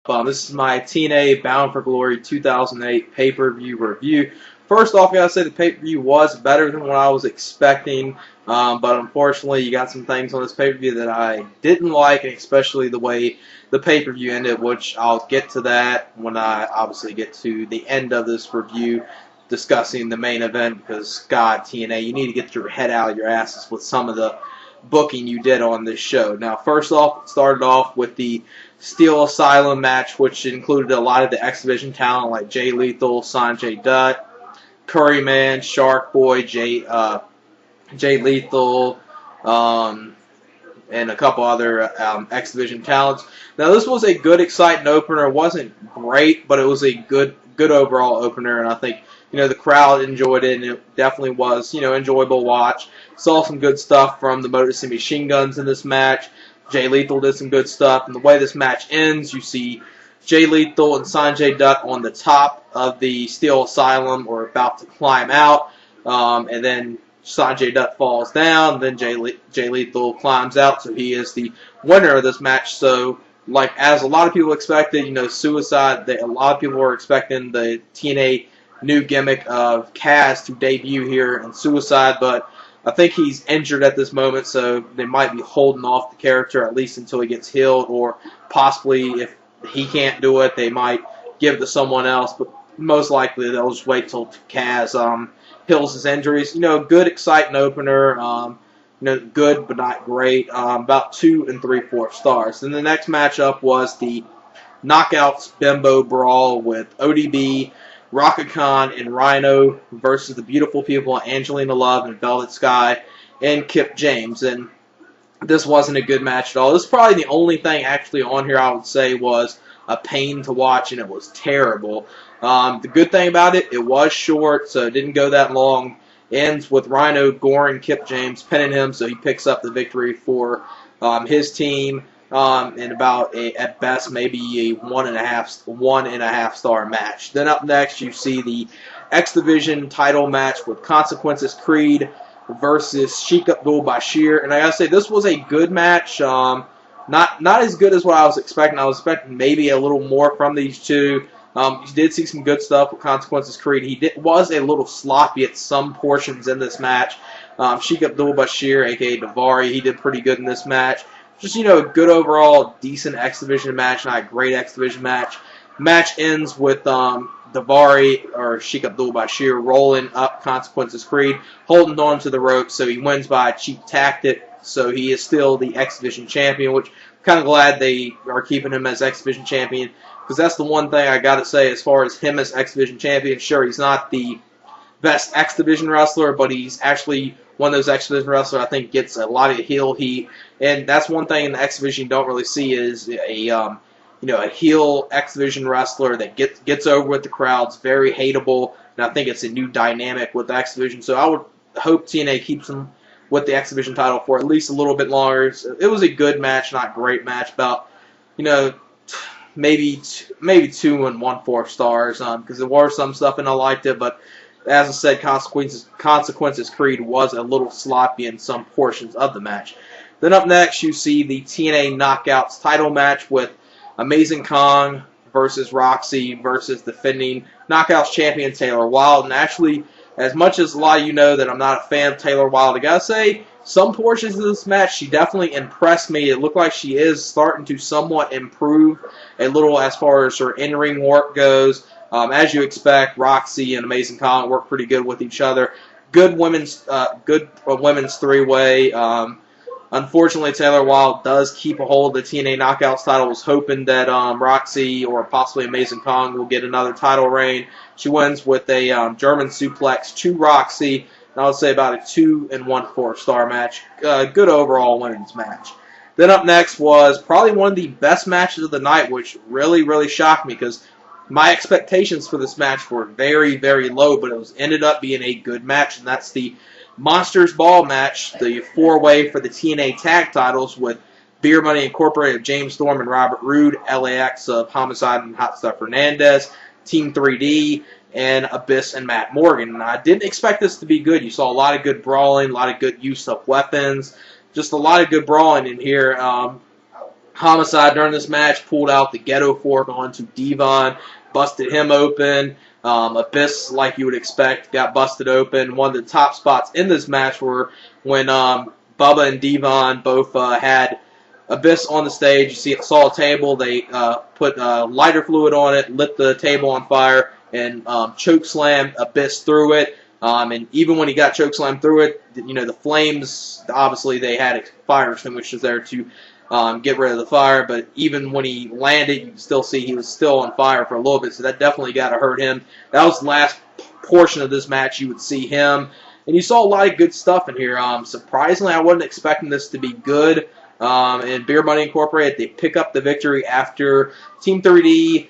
This is my TNA Bound for Glory 2008 pay-per-view review. First off, I gotta say the pay-per-view was better than what I was expecting, but unfortunately, you got some things on this pay-per-view that I didn't like, and especially the way the pay-per-view ended, which I'll get to that when I obviously get to the end of this review, discussing the main event. Because God, TNA, you need to get your head out of your asses with some of the booking you did on this show. Now, first off, it started off with the Steel Asylum match, which included a lot of the X Division talent like Jay Lethal, Sanjay Dutt, Curryman, Shark Boy, Jay Lethal, and a couple other X Division talents. Now, this was a good, exciting opener. It wasn't great, but it was a good overall opener, and I think the crowd enjoyed it, and it definitely was enjoyable watch. Saw some good stuff from the Motor City Machine Guns in this match. Jay Lethal did some good stuff, and the way this match ends, you see Jay Lethal and Sanjay Dutt on the top of the Steel Asylum, or about to climb out, and then Sanjay Dutt falls down, then Jay Lethal climbs out, so he is the winner of this match. So, like, as a lot of people expected, Suicide, a lot of people were expecting the TNA new gimmick of Kaz to debut here in Suicide, but I think he's injured at this moment, so they might be holding off the character at least until he gets healed, or possibly if he can't do it, they might give it to someone else, but most likely they'll just wait till Kaz heals his injuries. Good, exciting opener, good but not great, about 2 3/4 stars. Then the next matchup was the Knockouts Bimbo Brawl with ODB, Rkaha, and Rhino versus the beautiful people Angelina Love and Velvet Sky and Kip James. And this wasn't a good match at all. This is probably the only thing actually on here I would say was a pain to watch, and it was terrible. The good thing about it, it was short, so it didn't go that long. Ends with Rhino goring Kip James, pinning him, so he picks up the victory for his team. In about at best maybe a 1.5 star match. Then up next you see the X Division title match with Consequences Creed versus Sheik Abdul Bashir, and I gotta say this was a good match. Not as good as what I was expecting. I was expecting maybe a little more from these two. You did see some good stuff with Consequences Creed. He was a little sloppy at some portions in this match. Sheik Abdul Bashir, aka Davari, he did pretty good in this match. Just, a good overall, decent X Division match, not a great X Division match. Match ends with Davari, or Sheik Abdul Bashir, rolling up Consequences Creed, holding on to the rope, so he wins by a cheap tactic, so he is still the X Division champion, which I'm kind of glad they are keeping him as X Division champion, because that's the one thing I gotta say as far as him as X Division champion. Sure, he's not the best X Division wrestler, but he's actually one of those X Division wrestlers I think gets a lot of heel heat, and that's one thing in the X Division you don't really see is a heel X Division wrestler that gets over with the crowds, very hateable, and I think it's a new dynamic with the X Division. So I would hope TNA keeps him with the X Division title for at least a little bit longer. It was a good match, not great match, about maybe 2 1/4 stars, because there were some stuff and I liked it, but as I said, Consequences Creed was a little sloppy in some portions of the match. Then up next, you see the TNA Knockouts title match with Amazing Kong versus Roxxi versus defending Knockouts champion Taylor Wilde. And actually, as much as a lot of you know that I'm not a fan of Taylor Wilde, I gotta say, some portions of this match, she definitely impressed me. It looked like she is starting to somewhat improve a little as far as her in-ring work goes. As you expect, Roxxi and Amazing Kong work pretty good with each other. Good women's three-way. Unfortunately, Taylor Wilde does keep a hold of the TNA Knockouts title. Was hoping that Roxxi or possibly Amazing Kong will get another title reign. She wins with a German suplex to Roxxi. And I would say about a 2 1/4 star match. Good overall women's match. Then up next was probably one of the best matches of the night, which really, really shocked me because my expectations for this match were very, very low, but it ended up being a good match, and that's the Monsters Ball match, the 4-way for the TNA tag titles with Beer Money Incorporated of James Storm and Robert Roode, LAX of Homicide and Hot Stuff Hernandez, Team 3D, and Abyss and Matt Morgan. And I didn't expect this to be good. You saw a lot of good brawling, a lot of good use of weapons, just a lot of good brawling in here. Homicide during this match pulled out the ghetto fork onto Devon, busted him open. Abyss, like you would expect, got busted open. One of the top spots in this match were when Bubba and Devon both had Abyss on the stage. You saw a table. They put lighter fluid on it, lit the table on fire, and chokeslammed Abyss through it. And even when he got chokeslammed through it, the flames, obviously they had fire extinguishers there to get rid of the fire, but even when he landed, you can still see he was still on fire for a little bit, so that definitely got to hurt him. That was the last portion of this match you would see him, and you saw a lot of good stuff in here. Surprisingly, I wasn't expecting this to be good. And Beer Money Incorporated, they pick up the victory after Team 3D.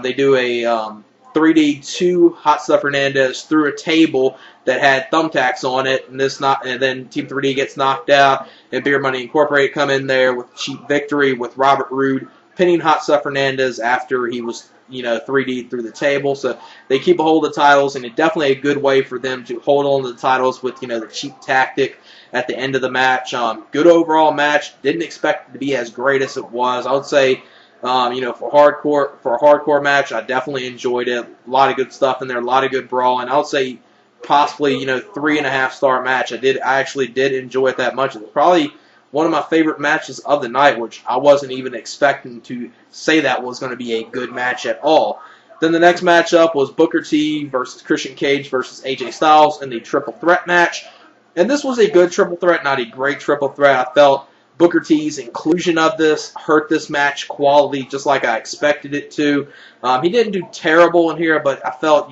They do a 3D2 Hot Stuff Hernandez through a table that had thumbtacks on it, and then Team 3D gets knocked out, and Beer Money Incorporated come in there with cheap victory with Robert Roode pinning Hot Stuff Hernandez after he was 3D through the table. So they keep a hold of the titles, and it's definitely a good way for them to hold on to the titles with the cheap tactic at the end of the match. Good overall match. Didn't expect it to be as great as it was. I would say, for a hardcore match, I definitely enjoyed it. A lot of good stuff in there, a lot of good brawl, and I would say possibly 3.5-star match. I actually did enjoy it that much. It was probably one of my favorite matches of the night, which I wasn't even expecting to say that was going to be a good match at all. Then the next matchup was Booker T versus Christian Cage versus AJ Styles in the triple threat match. And this was a good triple threat, not a great triple threat. I felt Booker T's inclusion of this hurt this match quality just like I expected it to. He didn't do terrible in here, but I felt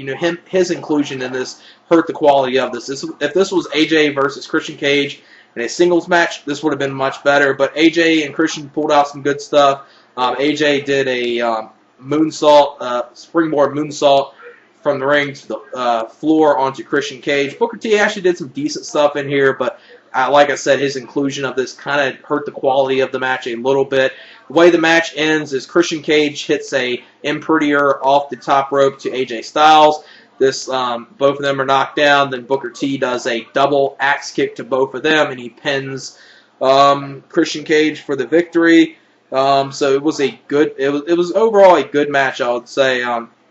his inclusion in this hurt the quality of this. If this was AJ versus Christian Cage in a singles match, this would have been much better. But AJ and Christian pulled out some good stuff. AJ did a springboard moonsault from the ring to the floor onto Christian Cage. Booker T actually did some decent stuff in here, but like I said, his inclusion of this kind of hurt the quality of the match a little bit. The way the match ends is Christian Cage hits a imprettier off the top rope to AJ Styles. Both of them are knocked down. Then Booker T does a double axe kick to both of them, and he pins Christian Cage for the victory. So it was it was overall a good match, I would say.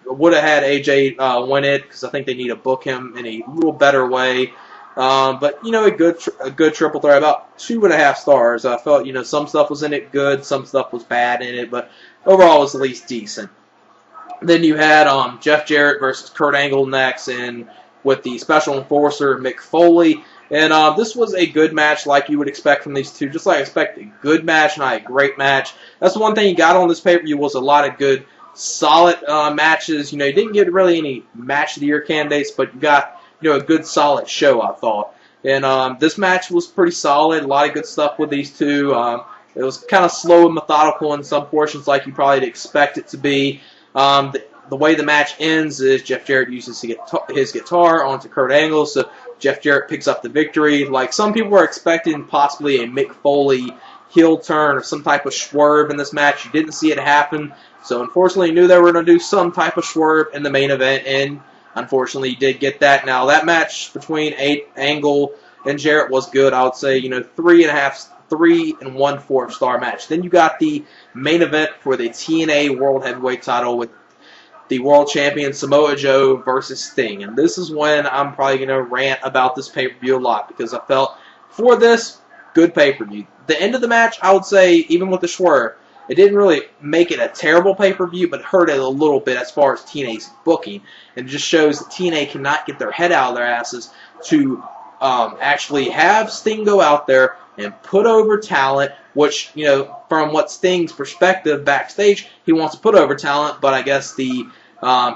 Would have had AJ win it because I think they need to book him in a little better way. But a good triple threat, about 2.5 stars. I felt some stuff was in it good, some stuff was bad in it, but overall it was at least decent. Then you had Jeff Jarrett versus Kurt Angle next, and with the special enforcer Mick Foley. And this was a good match like you would expect from these two. Just like I expect a good match, not a great match. That's the one thing you got on this pay-per-view was a lot of good, solid matches. You didn't get really any match of the year candidates, but you got a good solid show, I thought. And this match was pretty solid. A lot of good stuff with these two. It was kind of slow and methodical in some portions, like you probably expect it to be. The way the match ends is Jeff Jarrett uses his guitar onto Kurt Angle, so Jeff Jarrett picks up the victory. Like some people were expecting possibly a Mick Foley heel turn or some type of swerve in this match. You didn't see it happen, so unfortunately you knew they were going to do some type of swerve in the main event, and unfortunately you did get that. Now that match between Angle and Jarrett was good. I would say 3 1/4 star match. Then you got the main event for the TNA World Heavyweight title with the world champion Samoa Joe versus Sting. And this is when I'm probably going to rant about this pay-per-view a lot, because I felt for this, good pay-per-view. The end of the match, I would say, even with the swerve, it didn't really make it a terrible pay-per-view, but hurt it a little bit as far as TNA's booking. And it just shows that TNA cannot get their head out of their asses to actually have Sting go out there and put over talent, which, from what Sting's perspective backstage, he wants to put over talent, but I guess the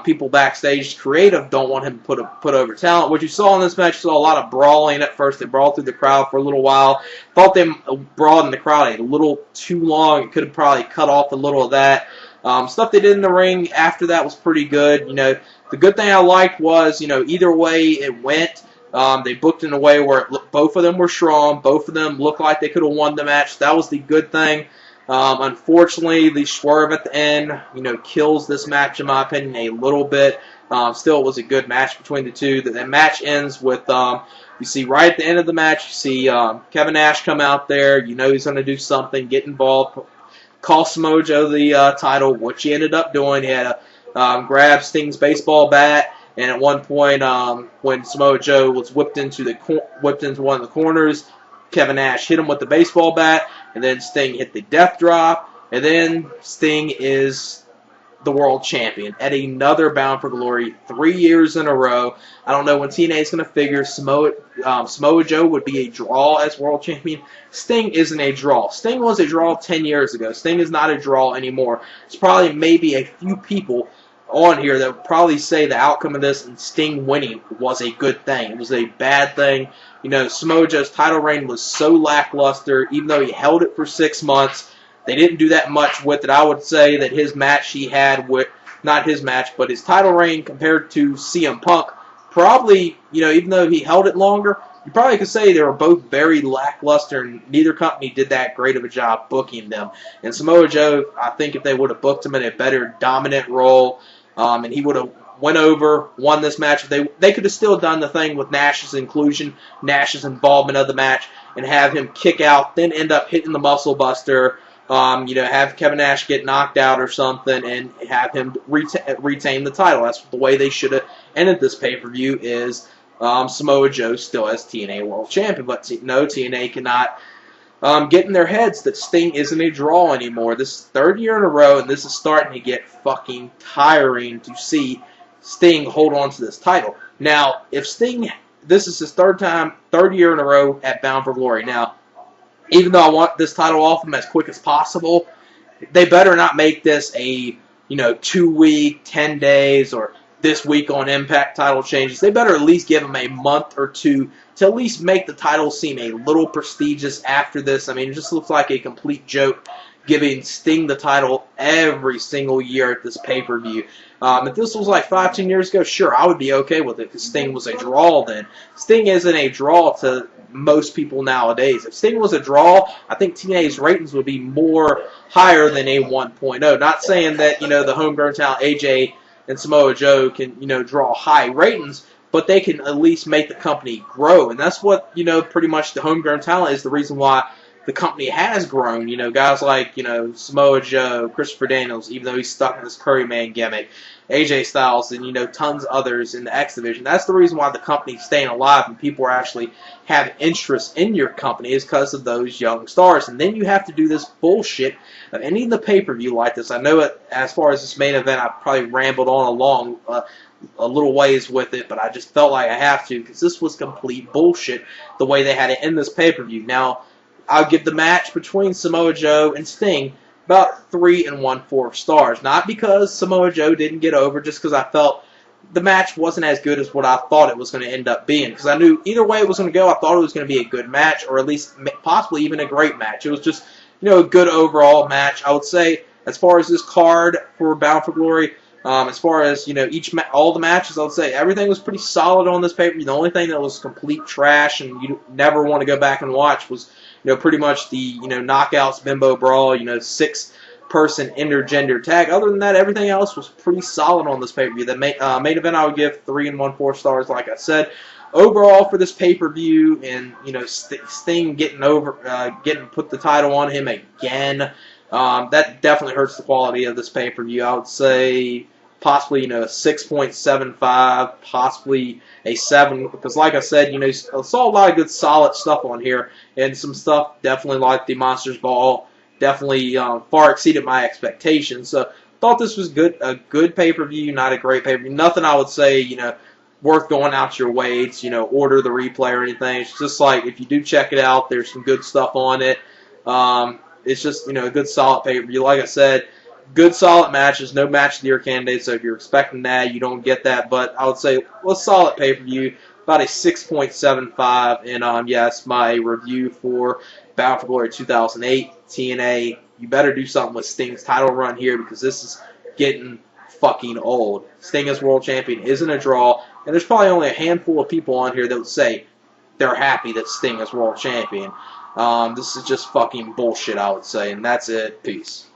people backstage, creative, don't want him to put over talent. What you saw in this match, you saw a lot of brawling at first. They brawled through the crowd for a little while. Thought they brawled in the crowd a little too long. It could have probably cut off a little of that. Stuff they did in the ring after that was pretty good. The good thing I liked was, either way it went, they booked in a way where both of them were strong. Both of them looked like they could have won the match. That was the good thing. Unfortunately, the swerve at the end, kills this match, in my opinion, a little bit. Still, it was a good match between the two. The match ends with, you see right at the end of the match, you see Kevin Nash come out there. He's going to do something, get involved, cost Samoa Joe the title, which he ended up doing. He had to grab Sting's baseball bat, and at one point, when Samoa Joe was whipped into one of the corners, Kevin Nash hit him with the baseball bat, and then Sting hit the death drop, and then Sting is the world champion at another Bound for Glory 3 years in a row. I don't know when TNA is going to figure Samoa Joe would be a draw as world champion. Sting isn't a draw. Sting was a draw 10 years ago. Sting is not a draw anymore. It's probably maybe a few people on here that would probably say the outcome of this and Sting winning was a good thing. It was a bad thing. You know, Samoa Joe's title reign was so lackluster, even though he held it for 6 months. They didn't do that much with it. I would say that his match he had with, not his match, but his title reign compared to CM Punk, probably, you know, even though he held it longer, you probably could say they were both very lackluster, and neither company did that great of a job booking them. And Samoa Joe, I think if they would have booked him in a better dominant role, and he would have went over, won this match, they could have still done the thing with Nash's inclusion, Nash's involvement of the match, and have him kick out, then end up hitting the Muscle Buster, you know, have Kevin Nash get knocked out or something, and have him retain the title. That's the way they should have ended this pay-per-view, is Samoa Joe still as TNA World Champion. But no, TNA cannot get in their heads that Sting isn't a draw anymore. This is 3rd year in a row, and this is starting to get fucking tiring to see Sting hold on to this title. Now, if Sting, this is his 3rd year in a row at Bound for Glory. Now, even though I want this title off him as quick as possible, they better not make this a, you know, 2-week, 10 days, or this week on Impact title changes. They better at least give him a month or two to at least make the title seem a little prestigious after this. I mean, it just looks like a complete joke giving Sting the title every single year at this pay-per-view. If this was like 5-10 years ago, sure, I would be okay with it because Sting was a draw then. Sting isn't a draw to most people nowadays. If Sting was a draw, I think TNA's ratings would be more higher than a 1.0. Not saying that, you know, the homegrown talent AJ and Samoa Joe can, you know, draw high ratings, but they can at least make the company grow. And that's what, you know, pretty much the homegrown talent is the reason why the company has grown. You know, guys like, you know, Samoa Joe, Christopher Daniels, even though he's stuck in this Curryman gimmick, AJ Styles, and, you know, tons others in the X Division. That's the reason why the company's staying alive and people are actually have interest in your company, is because of those young stars. And then you have to do this bullshit of ending the pay-per-view like this. I know it, as far as this main event, I probably rambled on along a little ways with it, but I just felt like I have to, because this was complete bullshit the way they had to end this pay-per-view. Now, I'll give the match between Samoa Joe and Sting about 3 1/4 stars. Not because Samoa Joe didn't get over, just because I felt the match wasn't as good as what I thought it was going to end up being. Because I knew either way it was going to go, I thought it was going to be a good match, or at least possibly even a great match. It was just, you know, a good overall match. I would say, as far as this card for Bound for Glory, as far as, you know, all the matches, I would say everything was pretty solid on this pay-per-view. The only thing that was complete trash and you never want to go back and watch was, you know, pretty much the, you know, Knockouts, Bimbo, Brawl, you know, 6-person intergender tag. Other than that, everything else was pretty solid on this pay-per-view. The main event I would give 3 1/4 stars, like I said. Overall for this pay-per-view, and, you know, Sting getting put the title on him again, that definitely hurts the quality of this pay-per-view. I would say possibly, you know, a 6.75, possibly a 7, because like I said, you know, I saw a lot of good solid stuff on here, and some stuff definitely like the Monsters Ball definitely far exceeded my expectations. So thought this was a good pay-per-view, not a great pay-per-view. Nothing I would say, you know, worth going out your way to, you know, order the replay or anything. It's just like, if you do check it out, there's some good stuff on it. It's just, you know, a good solid pay-per-view. Like I said, good solid matches, no match of the year candidates, so if you're expecting that, you don't get that. But I would say, well, solid pay-per-view, about a 6.75, and yes, my review for Bound for Glory 2008, TNA. You better do something with Sting's title run here, because this is getting fucking old. Sting as world champion isn't a draw, and there's probably only a handful of people on here that would say they're happy that Sting is world champion. This is just fucking bullshit, I would say, and that's it. Peace.